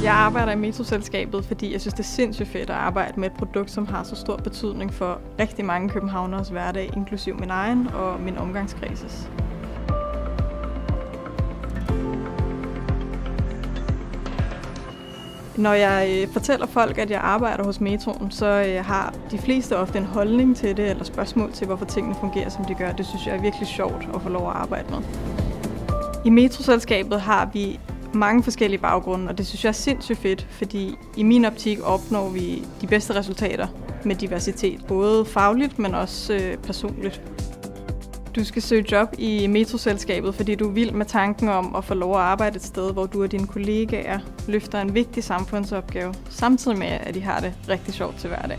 Jeg arbejder i Metroselskabet, fordi jeg synes, det er sindssygt fedt at arbejde med et produkt, som har så stor betydning for rigtig mange københavneres hverdag, inklusiv min egen og min omgangskredses. Når jeg fortæller folk, at jeg arbejder hos Metroen, så har de fleste ofte en holdning til det, eller spørgsmål til, hvorfor tingene fungerer, som de gør. Det synes jeg er virkelig sjovt at få lov at arbejde med. I Metroselskabet har vi mange forskellige baggrunde, og det synes jeg er sindssygt fedt, fordi i min optik opnår vi de bedste resultater med diversitet, både fagligt, men også personligt. Du skal søge job i Metroselskabet, fordi du er vild med tanken om at få lov at arbejde et sted, hvor du og dine kollegaer løfter en vigtig samfundsopgave, samtidig med, at de har det rigtig sjovt til hverdag.